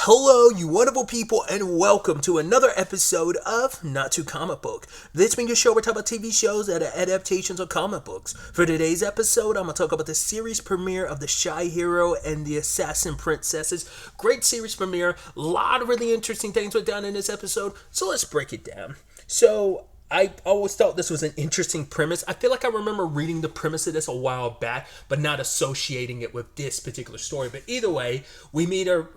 Hello, you wonderful people, and welcome to another episode of Not Too Comic Book. This being a show where we talk about TV shows that are adaptations of comic books. For today's episode, I'm going to talk about the series premiere of The Shy Hero and the Assassin Princesses. Great series premiere. A lot of really interesting things went down in this episode, so let's break it down. I always thought this was an interesting premise. I feel like I remember reading the premise of this a while back, but not associating it with this particular story. But either way, we meet our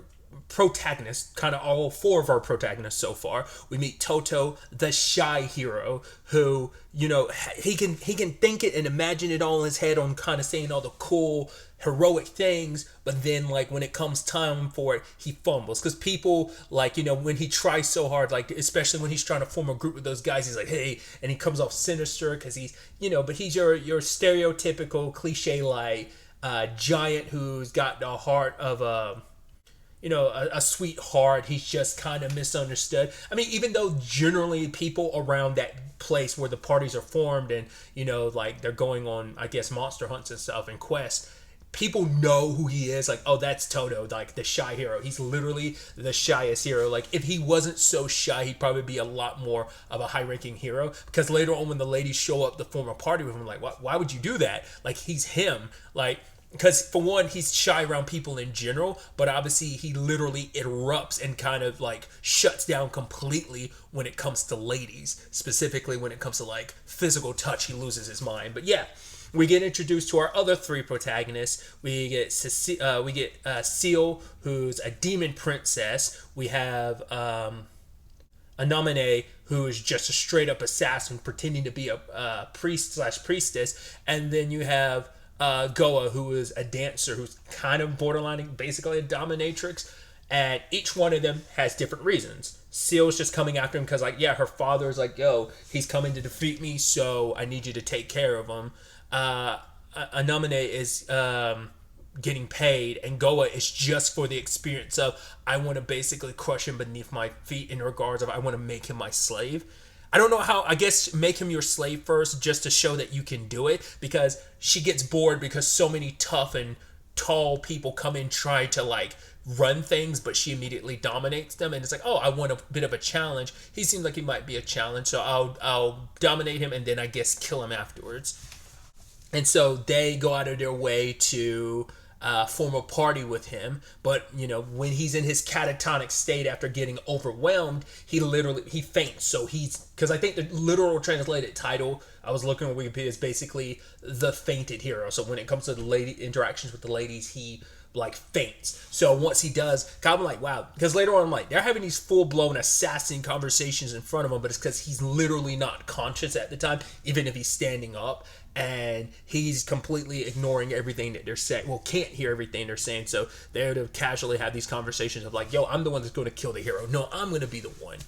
protagonists, kind of all four of our protagonists so far. We meet Toto, the shy hero, who, you know, he can think it and imagine it all in his head on kind of saying all the cool heroic things, but then like when it comes time for it, he fumbles because people, like, you know, when he tries so hard, like especially when he's trying to form a group with those guys, he's like, hey, and he comes off sinister because he's, you know, but he's your stereotypical cliche like giant who's got the heart of a sweetheart. He's just kind of misunderstood. I mean, even though generally people around that place where the parties are formed and, you know, like they're going on, I guess, monster hunts and stuff and quests, people know who he is. Like, oh, that's Toto, like the shy hero. He's literally the shyest hero. Like, if he wasn't so shy, he'd probably be a lot more of a high-ranking hero. Because later on when the ladies show up to form a party with him, like, why would you do that? Like, he's him. Like, because for one, he's shy around people in general, but obviously he literally erupts and kind of like shuts down completely when it comes to ladies. Specifically when it comes to like physical touch, he loses his mind. But yeah, we get introduced to our other three protagonists. We get Seal, who's a demon princess. We have Anomine, who is just a straight up assassin pretending to be a priest/priestess, and then you have Goa, who is a dancer who's kind of borderlining basically a dominatrix, and each one of them has different reasons. Seal's just coming after him because, like, yeah, her father's like, yo, he's coming to defeat me, so I need you to take care of him. Anomine is getting paid, and Goa is just for the experience of, I want to basically crush him beneath my feet, in regards of I want to make him my slave. I don't know how, I guess make him your slave first just to show that you can do it, because she gets bored because so many tough and tall people come in try to like run things, but she immediately dominates them, and it's like, oh, I want a bit of a challenge. He seems like he might be a challenge, so I'll dominate him and then I guess kill him afterwards. And so they go out of their way to form a party with him, but you know, when he's in his catatonic state after getting overwhelmed, he faints. So because I think the literal translated title I was looking on Wikipedia is basically the fainted hero. So when it comes to the lady interactions with the ladies, he like faints. So once he does, I'm like, wow, because later on I'm like, they're having these full-blown assassin conversations in front of him, but it's because he's literally not conscious at the time, even if he's standing up, and he's completely ignoring everything that they're saying. Well, can't hear everything they're saying, so they're to casually have these conversations of like, yo, I'm the one that's going to kill the hero. No, I'm going to be the one.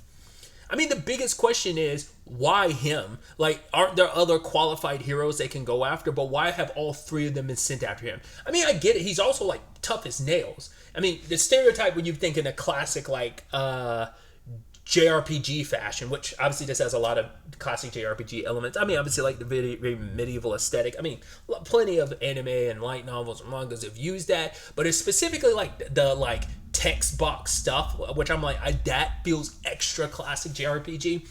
I mean, the biggest question is, why him? Like, aren't there other qualified heroes they can go after? But why have all three of them been sent after him? I mean, I get it. He's also, like, tough as nails. I mean, the stereotype when you think in a classic, like, JRPG fashion, which obviously this has a lot of classic JRPG elements. I mean, obviously, like, the very medieval aesthetic. I mean, plenty of anime and light novels and mangas have used that. But it's specifically, like, the, like, text box stuff, which I'm like, that feels extra classic JRPG.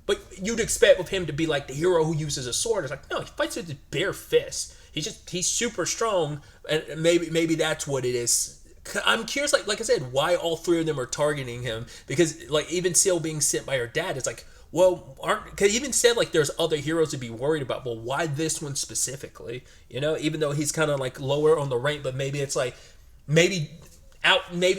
But you'd expect with him to be like the hero who uses a sword. It's like, no, he fights with his bare fists. He's super strong, and maybe that's what it is. I'm curious, like I said, why all three of them are targeting him, because like even Seal being sent by her dad, it's like, well, because he even said like there's other heroes to be worried about. Well, why this one specifically? You know, even though he's kind of like lower on the rank, but maybe it's like maybe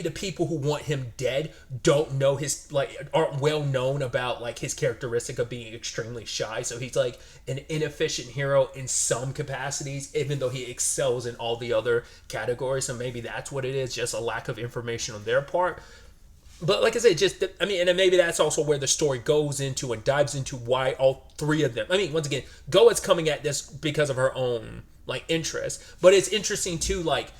the people who want him dead don't know his, like, aren't well known about like his characteristic of being extremely shy, so he's like an inefficient hero in some capacities, even though he excels in all the other categories. So maybe that's what it is, just a lack of information on their part. But like I said, and then maybe that's also where the story goes into and dives into why all three of them. I mean, once again, Goa's coming at this because of her own like interest, but it's interesting too, like,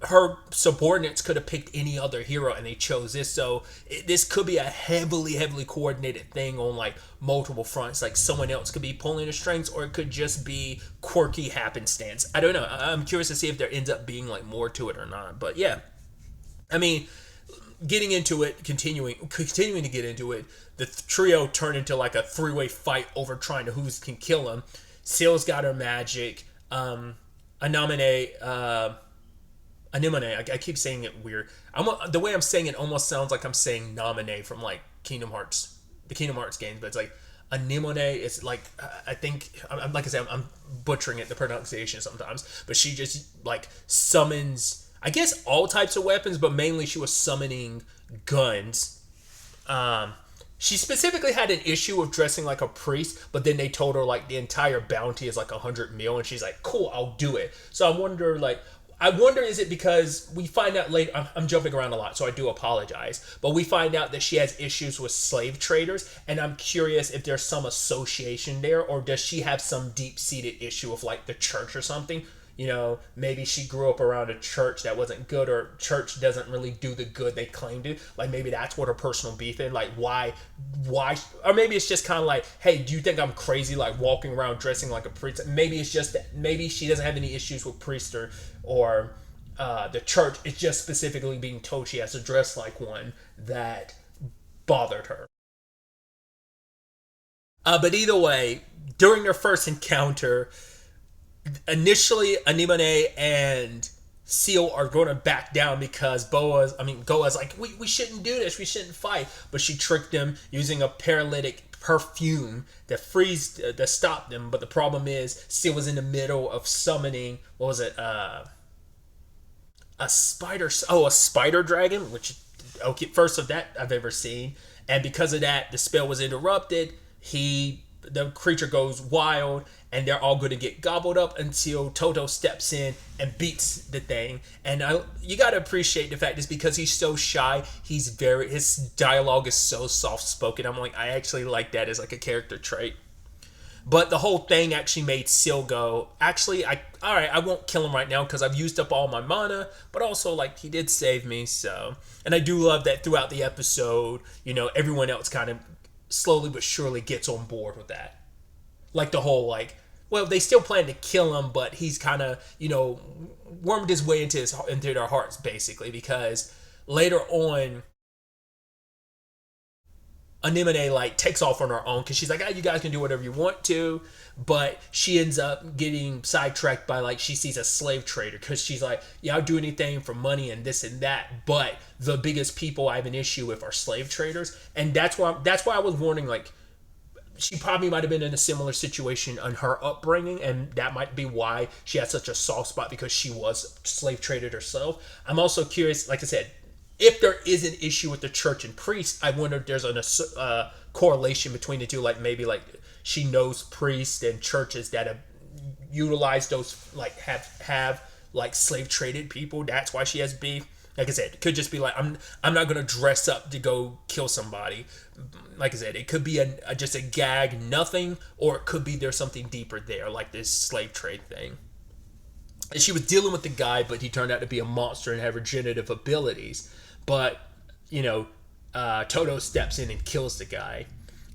her subordinates could have picked any other hero and they chose this, so this could be a heavily coordinated thing on like multiple fronts. Like someone else could be pulling the strings, or it could just be quirky happenstance. I don't know. I'm curious to see if there ends up being like more to it or not. But yeah, I mean, getting into it, continuing to get into it, the trio turned into like a three-way fight over trying to who can kill him. Seal's got her magic. Anemone. I keep saying it weird. The way I'm saying it almost sounds like I'm saying nominee from like the Kingdom Hearts games, but it's like Anemone. It's like I think, like I said, I'm butchering it, the pronunciation sometimes, but she just like summons, I guess, all types of weapons, but mainly she was summoning guns. She specifically had an issue of dressing like a priest, but then they told her like the entire bounty is like 100 mil, and she's like, cool, I'll do it. So I wonder, is it because we find out later, I'm jumping around a lot, so I do apologize, but we find out that she has issues with slave traders, and I'm curious if there's some association there, or does she have some deep-seated issue of like the church or something? You know, maybe she grew up around a church that wasn't good, or church doesn't really do the good they claim to. Like maybe that's what her personal beef is. Like why, or maybe it's just kind of like, hey, do you think I'm crazy like walking around dressing like a priest? Maybe it's just that maybe she doesn't have any issues with priests or the church. It's just specifically being told she has to dress like one that bothered her. But either way, during their first encounter, initially Anemone and Seal are going to back down because Goa's like, we shouldn't do this, we shouldn't fight. But she tricked them using a paralytic perfume that stopped them. But the problem is Seal was in the middle of summoning, what was it, a spider dragon, which, okay, first of that I've ever seen. And because of that, the spell was interrupted. The creature goes wild, and they're all going to get gobbled up until Toto steps in and beats the thing. And you got to appreciate the fact is because he's so shy, his dialogue is so soft spoken. I'm like, I actually like that as like a character trait. But the whole thing actually made Seal go, actually, I won't kill him right now because I've used up all my mana, but also, like, he did save me, so. And I do love that throughout the episode, everyone else kind of slowly but surely gets on board with that. Like the whole, like, well, they still plan to kill him, but he's kind of, wormed his way into their hearts, basically, because later on, Anemone like takes off on her own because she's like, you guys can do whatever you want to, but she ends up getting sidetracked by like she sees a slave trader because she's like, yeah, I'll do anything for money and this and that, but the biggest people I have an issue with are slave traders, and that's why I was warning, like, she probably might have been in a similar situation on her upbringing, and that might be why she had such a soft spot because she was slave traded herself. I'm also curious, like I said, if there is an issue with the church and priests, I wonder if there's a correlation between the two. Like maybe like she knows priests and churches that have utilized those, like have like slave traded people. That's why she has beef. Like I said, it could just be like, I'm not gonna dress up to go kill somebody. Like I said, it could be just a gag, nothing, or it could be there's something deeper there, like this slave trade thing. And she was dealing with the guy, but he turned out to be a monster and have regenerative abilities. But, Toto steps in and kills the guy.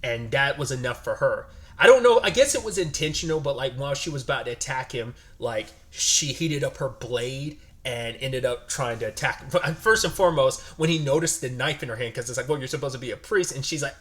And that was enough for her. I don't know. I guess it was intentional, but, like, while she was about to attack him, like, she heated up her blade and ended up trying to attack him. First and foremost, when he noticed the knife in her hand, because it's like, well, you're supposed to be a priest. And she's like,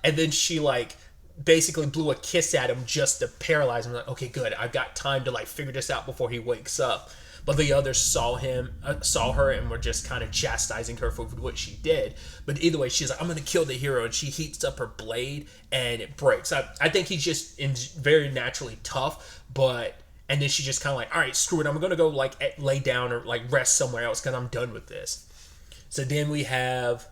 and then she, like, basically blew a kiss at him just to paralyze him. Like, okay, good. I've got time to, like, figure this out before he wakes up. But the others saw her, and were just kind of chastising her for what she did. But either way, she's like, I'm going to kill the hero. And she heats up her blade, and it breaks. I think he's just very naturally tough. And then she just kind of like, all right, screw it. I'm going to go, like, lay down or, like, rest somewhere else because I'm done with this. So then we have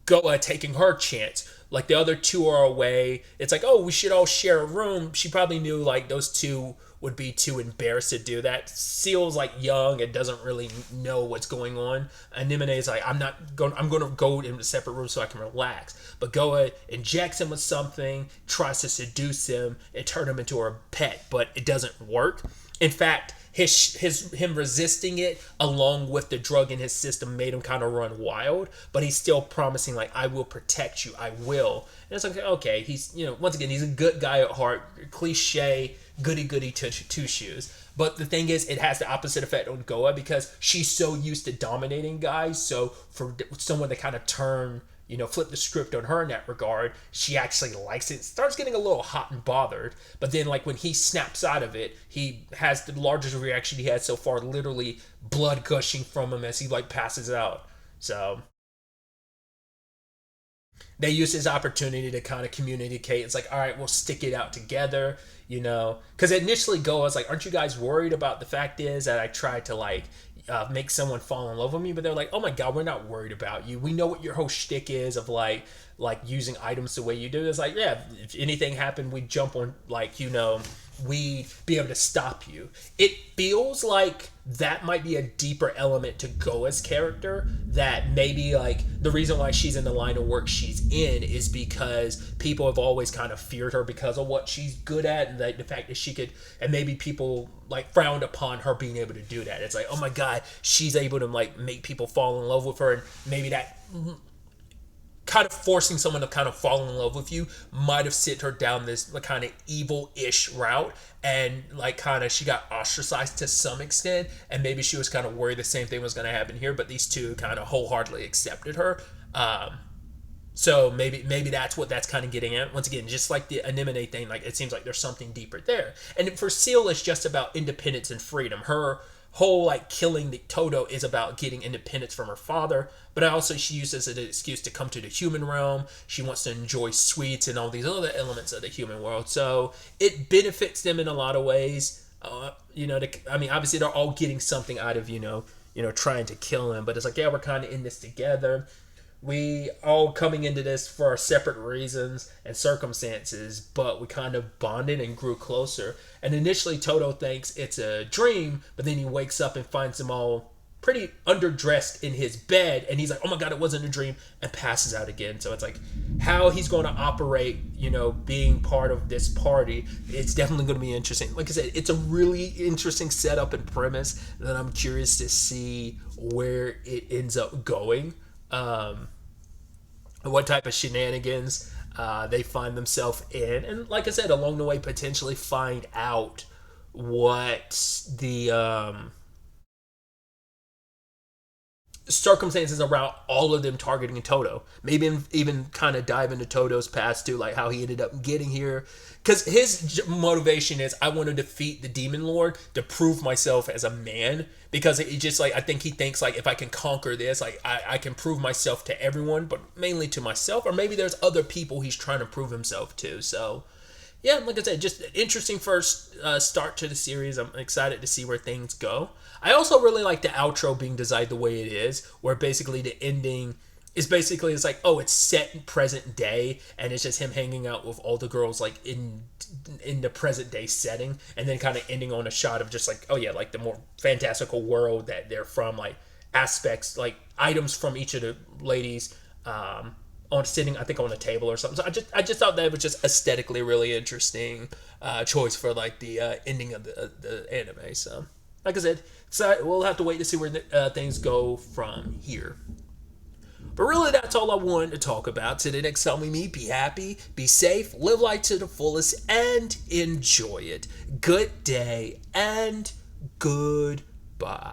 Goa taking her chance. Like, the other two are away. It's like, oh, we should all share a room. She probably knew, like, those two would be too embarrassed to do that. Seal's like young and doesn't really know what's going on. Anemone's like, I'm going to go in a separate room so I can relax. But Goa injects him with something, tries to seduce him and turn him into her pet, but it doesn't work. In fact, him resisting it along with the drug in his system made him kind of run wild, but he's still promising like, I will protect you, I will. And it's like, okay, he's, once again, he's a good guy at heart, cliche goody two shoes. But the thing is, it has the opposite effect on Goa because she's so used to dominating guys. So for someone to kind of flip the script on her in that regard, she actually likes it. Starts getting a little hot and bothered. But then, like, when he snaps out of it, he has the largest reaction he had so far, literally blood gushing from him as he, like, passes out. So they use his opportunity to kind of communicate. It's like, all right, we'll stick it out together, because initially Go, I was like, aren't you guys worried about the fact is that I tried to like make someone fall in love with me? But they're like, oh my god, we're not worried about you. We know what your whole shtick is of like using items the way you do. It's like, yeah, if anything happened, we jump on, like, we be able to stop you. It feels like that might be a deeper element to Goa's character, that maybe like the reason why she's in the line of work she's in is because people have always kind of feared her because of what she's good at, and the fact that she could, and maybe people like frowned upon her being able to do that. It's like, oh my god, she's able to like make people fall in love with her, and maybe that kind of forcing someone to kind of fall in love with you might have sent her down this kind of evil-ish route, and like kind of she got ostracized to some extent, and maybe she was kind of worried the same thing was going to happen here, but these two kind of wholeheartedly accepted her. So maybe that's what that's kind of getting at. Once again, just like the Anemone thing, like it seems like there's something deeper there. And for Seal, it's just about independence and freedom. Her whole like killing the Toto is about getting independence from her father, but also she uses it as an excuse to come to the human realm. She wants to enjoy sweets and all these other elements of the human world. So it benefits them in a lot of ways. Obviously they're all getting something out of trying to kill him, but it's like, yeah, we're kind of in this together. We all coming into this for our separate reasons and circumstances, but we kind of bonded and grew closer. And initially Toto thinks it's a dream, but then he wakes up and finds them all pretty underdressed in his bed, and he's like, oh my god, it wasn't a dream, and passes out again. So it's like how he's going to operate, being part of this party, it's definitely going to be interesting. Like I said, it's a really interesting setup and premise that I'm curious to see where it ends up going. What type of shenanigans they find themselves in, and like I said, along the way potentially find out what the circumstances around all of them targeting Toto. Maybe even kind of dive into Toto's past too, like how he ended up getting here. Because his motivation is, I want to defeat the Demon Lord to prove myself as a man. Because it just like, I think he thinks like, if I can conquer this, like I can prove myself to everyone, but mainly to myself. Or maybe there's other people he's trying to prove himself to. So yeah, like I said, just an interesting first start to the series. I'm excited to see where things go. I also really like the outro being designed the way it is, where basically the ending is basically, it's like, oh, it's set in present day, and it's just him hanging out with all the girls like in the present day setting, and then kind of ending on a shot of just like, oh yeah, like the more fantastical world that they're from, like aspects, like items from each of the ladies on sitting, I think, on a table or something. So I just thought that was just aesthetically really interesting choice for like the ending of the anime. So like I said, so we'll have to wait to see where things go from here. But really, that's all I wanted to talk about. Till the next time we meet, be happy, be safe, live life to the fullest, and enjoy it. Good day and goodbye.